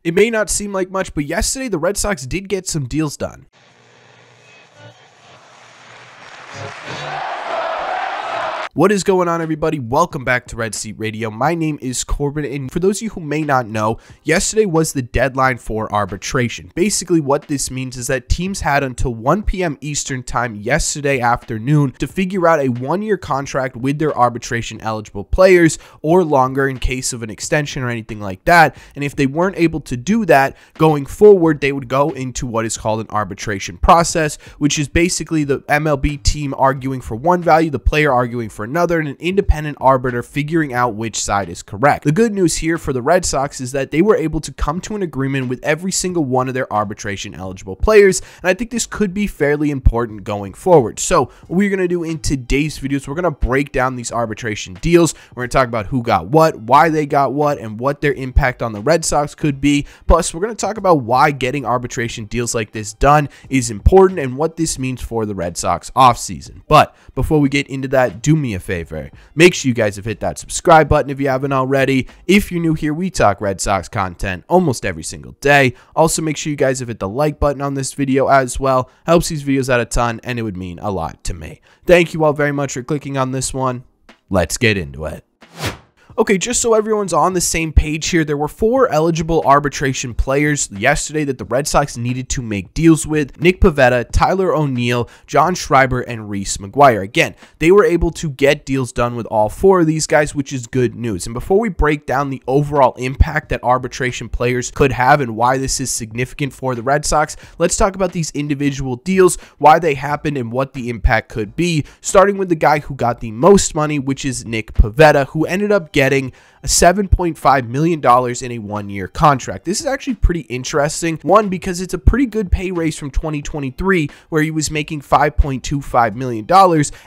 It may not seem like much, but yesterday the Red Sox did get some deals done. What is going on, everybody? Welcome back to Red Seat Radio. My name is Corbin, and for those of you who may not know, yesterday was the deadline for arbitration. Basically, what this means is that teams had until 1 p.m. Eastern time yesterday afternoon to figure out a one-year contract with their arbitration-eligible players, or longer in case of an extension or anything like that. And if they weren't able to do that, going forward, they would go into what is called an arbitration process, which is basically the MLB team arguing for one value, the player arguing for another, and an independent arbiter figuring out which side is correct. The good news here for the Red Sox is that they were able to come to an agreement with every single one of their arbitration eligible players, and I think this could be fairly important going forward. So what we're going to do in today's video is we're going to break down these arbitration deals. We're going to talk about who got what, why they got what, and what their impact on the Red Sox could be. Plus, we're going to talk about why getting arbitration deals like this done is important and what this means for the Red Sox offseason. But before we get into that, do me a favor. Make sure you guys have hit that subscribe button if you haven't already. If you're new here, we talk Red Sox content almost every single day. Also, make sure you guys have hit the like button on this video as well. Helps these videos out a ton, and it would mean a lot to me. Thank you all very much for clicking on this one. Let's get into it. Okay, just so everyone's on the same page here, there were 4 eligible arbitration players yesterday that the Red Sox needed to make deals with: Nick Pivetta, Tyler ONeal, Jon Schober, and Reese Maguire. Again, they were able to get deals done with all 4 of these guys, which is good news. And before we break down the overall impact that arbitration players could have and why this is significant for the Red Sox, let's talk about these individual deals, why they happened, and what the impact could be, starting with the guy who got the most money, which is Nick Pivetta, who ended up getting $7.5 million in a one-year contract. This is actually pretty interesting. One, because it's a pretty good pay raise from 2023, where he was making $5.25 million,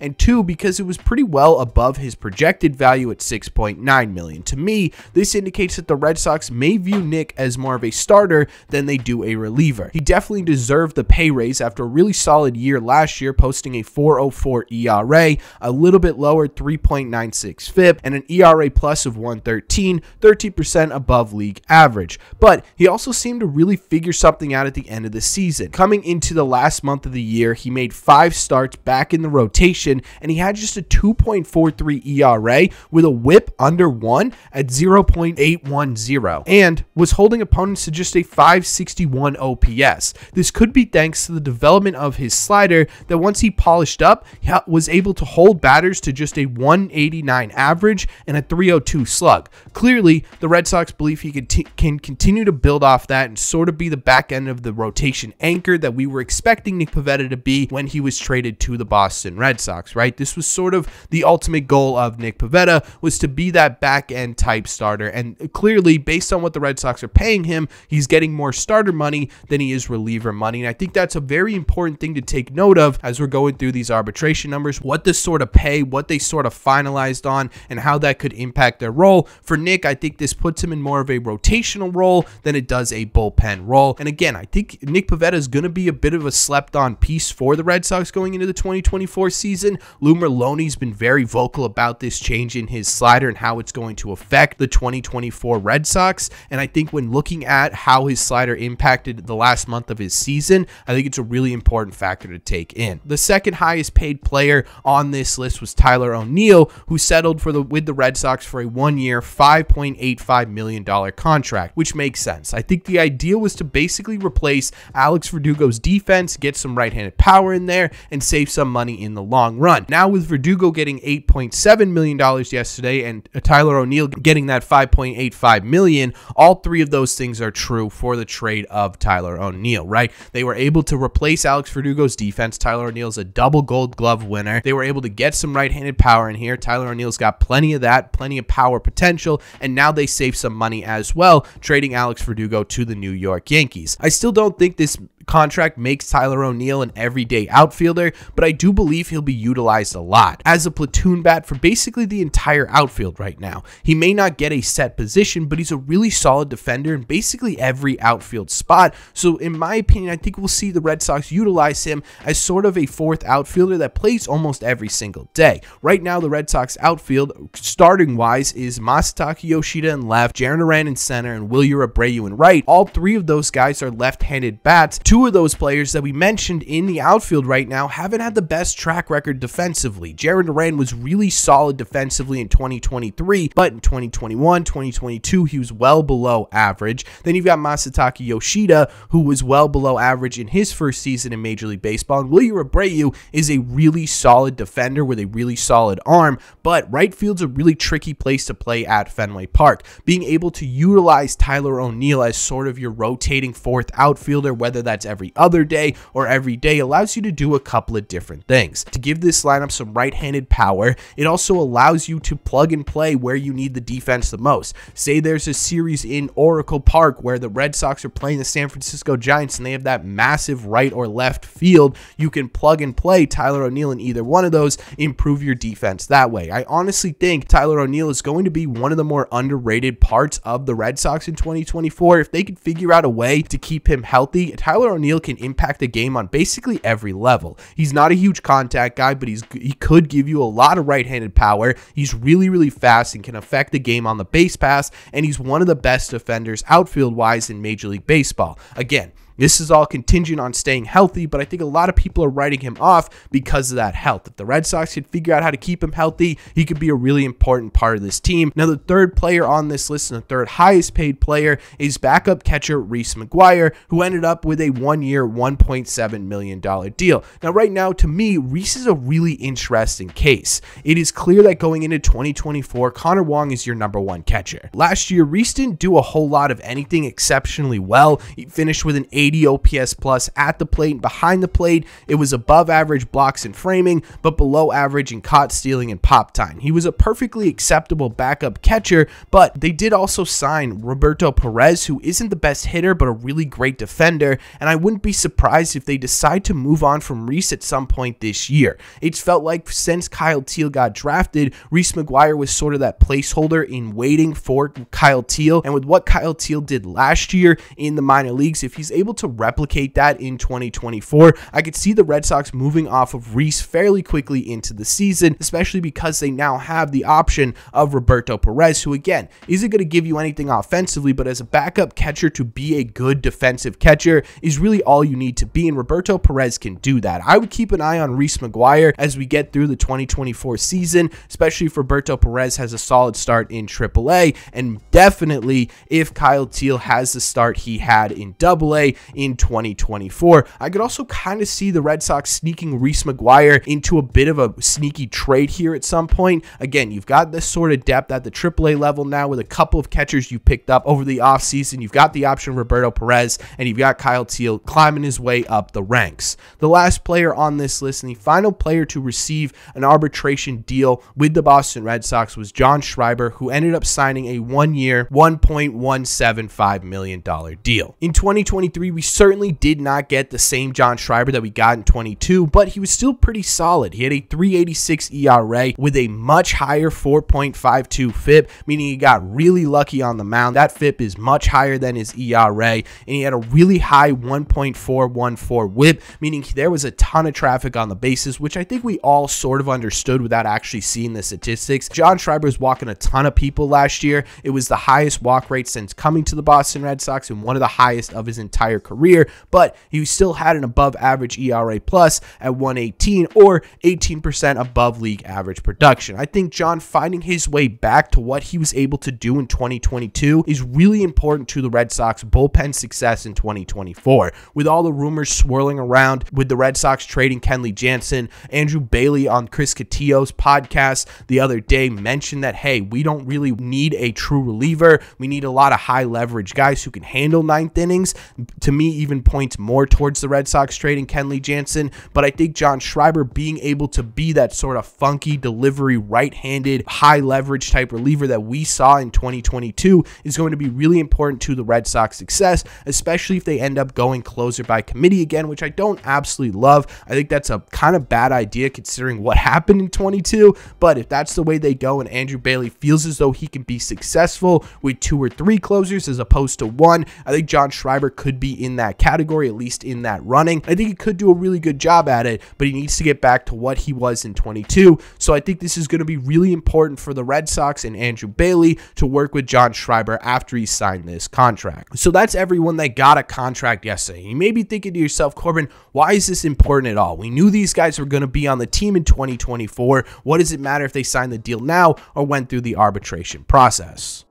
and 2, because it was pretty well above his projected value at $6.9 million. To me, this indicates that the Red Sox may view Nick as more of a starter than they do a reliever. He definitely deserved the pay raise after a really solid year last year, posting a 4.04 ERA, a little bit lower 3.96 FIP, and an ERA plus of 113, 13% above league average. But he also seemed to really figure something out at the end of the season. Coming into the last month of the year, he made 5 starts back in the rotation, and he had just a 2.43 ERA with a whip under 1 at 0.810, and was holding opponents to just a 561 OPS. This could be thanks to the development of his slider that, once he polished up, he was able to hold batters to just a 189 average and a 302 slug. Clearly, the Red Sox believe he can continue to build off that and sort of be the back end of the rotation anchor that we were expecting Nick Pivetta to be when he was traded to the Boston Red Sox, right? This was sort of the ultimate goal of Nick Pivetta, was to be that back end type starter, and clearly, based on what the Red Sox are paying him, he's getting more starter money than he is reliever money, and I think that's a very important thing to take note of as we're going through these arbitration numbers, what this sort of pay, what they sort of finalized on, and how that could impact their role. For Nick, I think this puts him in more of a rotational role than it does a bullpen role. And again, I think Nick Pivetta is going to be a bit of a slept-on piece for the Red Sox going into the 2024 season. Lou Merloni's been very vocal about this change in his slider and how it's going to affect the 2024 Red Sox. And I think when looking at how his slider impacted the last month of his season, I think it's a really important factor to take in. The second highest paid player on this list was Tyler ONeal, who settled with the Red Sox for a one-year $5.85 million contract, which makes sense. I think the idea was to basically replace Alex Verdugo's defense, get some right-handed power in there, and save some money in the long run. Now, with Verdugo getting $8.7 million yesterday and Tyler ONeal getting that $5.85 million, all 3 of those things are true for the trade of Tyler ONeal, right? They were able to replace Alex Verdugo's defense. Tyler O'Neill's a double Gold Glove winner. They were able to get some right-handed power in here. Tyler O'Neill's got plenty of that, plenty of power potential, and now they save some money as well, trading Alex Verdugo to the New York Yankees. I still don't think this contract makes Tyler O'Neill an everyday outfielder, but I do believe he'll be utilized a lot as a platoon bat for basically the entire outfield right now. He may not get a set position, but he's a really solid defender in basically every outfield spot. So in my opinion, I think we'll see the Red Sox utilize him as sort of a fourth outfielder that plays almost every single day. Right now, the Red Sox outfield, starting wise, is Masataka Yoshida in left, Jarren Duran in center, and Wilyer Abreu in right. All three of those guys are left-handed bats. Two of those players that we mentioned in the outfield right now haven't had the best track record defensively. Jarren Duran was really solid defensively in 2023, but in 2021, 2022, he was well below average. Then you've got Masataka Yoshida, who was well below average in his first season in Major League Baseball, and Wilyer Abreu is a really solid defender with a really solid arm, but right field's a really tricky place to play at Fenway Park. Being able to utilize Tyler O'Neill as sort of your rotating fourth outfielder, whether that's every other day or every day, allows you to do a couple of different things. To give this lineup some right-handed power, it also allows you to plug and play where you need the defense the most. Say there's a series in Oracle Park where the Red Sox are playing the San Francisco Giants and they have that massive right or left field, you can plug and play Tyler O'Neill in either one of those, improve your defense that way. I honestly think Tyler O'Neill is going to be one of the more underrated parts of the Red Sox in 2024. If they could figure out a way to keep him healthy, Tyler O'Neill can impact the game on basically every level. He's not a huge contact guy, but he could give you a lot of right-handed power. He's really, really fast and can affect the game on the base pass, and he's one of the best defenders outfield-wise in Major League Baseball. Again, this is all contingent on staying healthy, but I think a lot of people are writing him off because of that health. If the Red Sox could figure out how to keep him healthy, he could be a really important part of this team. Now, the third player on this list and the third highest paid player is backup catcher Reese Maguire, who ended up with a one-year, $1.7 million deal. Now, right now, to me, Reese is a really interesting case. It is clear that going into 2024, Connor Wong is your number one catcher. Last year, Reese didn't do a whole lot of anything exceptionally well. He finished with an 80 OPS plus at the plate and behind the plate. It was above average blocks and framing, but below average in caught stealing and pop time. He was a perfectly acceptable backup catcher, but they did also sign Roberto Perez, who isn't the best hitter, but a really great defender, and I wouldn't be surprised if they decide to move on from Reese at some point this year. It's felt like since Kyle Teel got drafted, Reese Maguire was sort of that placeholder in waiting for Kyle Teel, and with what Kyle Teel did last year in the minor leagues, if he's able to replicate that in 2024, I could see the Red Sox moving off of Reese fairly quickly into the season, especially because they now have the option of Roberto Perez, who again isn't going to give you anything offensively, but as a backup catcher to be a good defensive catcher is really all you need to be, and Roberto Perez can do that. I would keep an eye on Reese Maguire as we get through the 2024 season, especially if Roberto Perez has a solid start in AAA, and definitely if Kyle Teel has the start he had in AA in 2024. I could also kind of see the Red Sox sneaking Reese Maguire into a bit of a sneaky trade here at some point. Again, you've got this sort of depth at the AAA level now with a couple of catchers you picked up over the offseason. You've got the option of Roberto Perez, and you've got Kyle Teel climbing his way up the ranks. The last player on this list and the final player to receive an arbitration deal with the Boston Red Sox was Jon Schober, who ended up signing a one-year, $1.175 million deal. In 2023, we certainly did not get the same Jon Schober that we got in 22, but he was still pretty solid. He had a 3.86 ERA with a much higher 4.52 FIP, meaning he got really lucky on the mound. That FIP is much higher than his ERA, and he had a really high 1.414 WHIP, meaning there was a ton of traffic on the bases, which I think we all sort of understood without actually seeing the statistics. Jon Schober was walking a ton of people last year. It was the highest walk rate since coming to the Boston Red Sox and one of the highest of his entire career, but he still had an above average ERA plus at 1.18 or 18% above league average production. I think Jon finding his way back to what he was able to do in 2022 is really important to the Red Sox bullpen success in 2024. With all the rumors swirling around with the Red Sox trading Kenley Jansen, Andrew Bailey on Chris Cotillo's podcast the other day mentioned that, hey, we don't really need a true reliever. We need a lot of high leverage guys who can handle ninth innings. To me even points more towards the Red Sox trading Kenley Jansen, but I think Jon Schober being able to be that sort of funky delivery, right-handed, high leverage type reliever that we saw in 2022 is going to be really important to the Red Sox success, especially if they end up going closer by committee again, which I don't absolutely love. I think that's a kind of bad idea considering what happened in 22, but if that's the way they go and Andrew Bailey feels as though he can be successful with 2 or 3 closers as opposed to 1, I think Jon Schober could be in that category, at least in that running. I think he could do a really good job at it, but he needs to get back to what he was in 22. So I think this is going to be really important for the Red Sox and Andrew Bailey to work with Jon Schober after he signed this contract. So that's everyone that got a contract yesterday. You may be thinking to yourself, Corbin, why is this important at all? We knew these guys were going to be on the team in 2024. What does it matter if they sign the deal now or went through the arbitration process?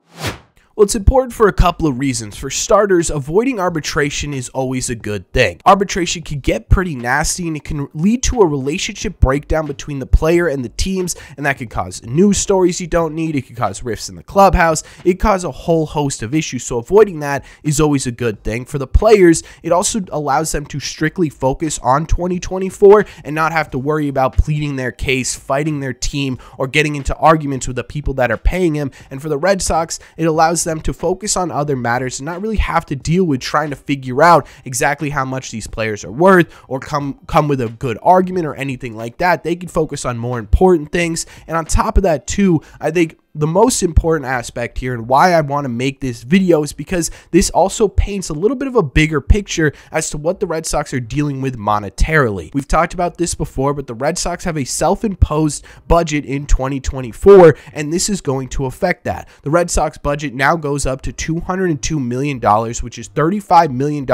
Well, it's important for a couple of reasons. For starters, avoiding arbitration is always a good thing. Arbitration can get pretty nasty and it can lead to a relationship breakdown between the player and the teams, and that could cause news stories you don't need. It could cause rifts in the clubhouse. It could cause a whole host of issues, so avoiding that is always a good thing. For the players, it also allows them to strictly focus on 2024 and not have to worry about pleading their case, fighting their team, or getting into arguments with the people that are paying him. And for the Red Sox, it allows them to focus on other matters and not really have to deal with trying to figure out exactly how much these players are worth or come with a good argument or anything like that. They can focus on more important things. And on top of that too, I think the most important aspect here and why I want to make this video is because this also paints a little bit of a bigger picture as to what the Red Sox are dealing with monetarily. We've talked about this before, but the Red Sox have a self-imposed budget in 2024, and this is going to affect that. The Red Sox budget now goes up to $202 million, which is $35 million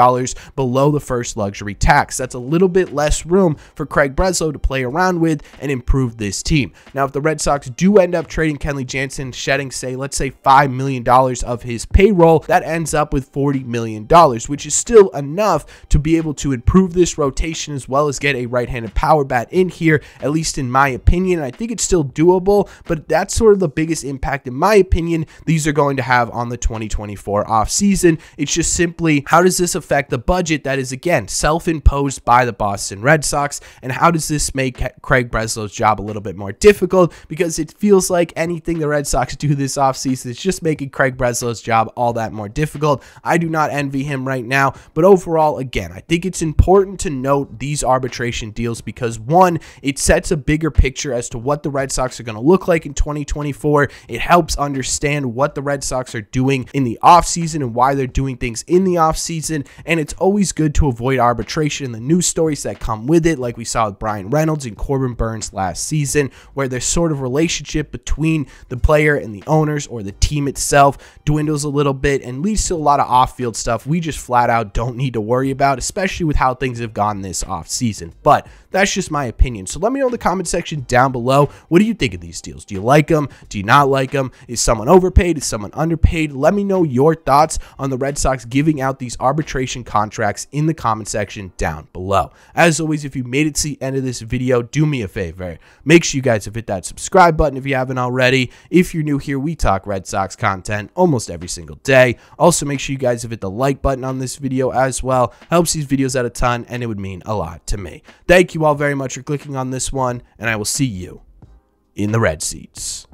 below the first luxury tax. That's a little bit less room for Craig Breslow to play around with and improve this team. Now, if the Red Sox do end up trading Kenley Jansen, shedding, let's say $5 million of his payroll, that ends up with $40 million, which is still enough to be able to improve this rotation as well as get a right-handed power bat in here, at least in my opinion. I think it's still doable, but that's sort of the biggest impact, in my opinion, these are going to have on the 2024 offseason. It's just simply, how does this affect the budget that is, again, self-imposed by the Boston Red Sox, and how does this make Craig Breslow's job a little bit more difficult? Because it feels like anything the Red Sox do this offseason is just making Craig Breslow's job all that more difficult. I do not envy him right now, but overall, again, I think it's important to note these arbitration deals because, one, it sets a bigger picture as to what the Red Sox are going to look like in 2024. It helps understand what the Red Sox are doing in the offseason and why they're doing things in the offseason, and it's always good to avoid arbitration and the news stories that come with it, like we saw with Brian Reynolds and Corbin Burnes last season, where there's sort of relationship between the player and the owners or the team itself dwindles a little bit and leads to a lot of off-field stuff we just flat out don't need to worry about, especially with how things have gone this offseason. But that's just my opinion. So let me know in the comment section down below, what do you think of these deals? Do you like them? Do you not like them? Is someone overpaid? Is someone underpaid? Let me know your thoughts on the Red Sox giving out these arbitration contracts in the comment section down below. As always, if you made it to the end of this video, do me a favor. Make sure you guys have hit that subscribe button if you haven't already. If you're new here, we talk Red Sox content almost every single day. Also, make sure you guys have hit the like button on this video as well. Helps these videos out a ton, and it would mean a lot to me. Thank you all very much for clicking on this one, and I will see you in the red seats.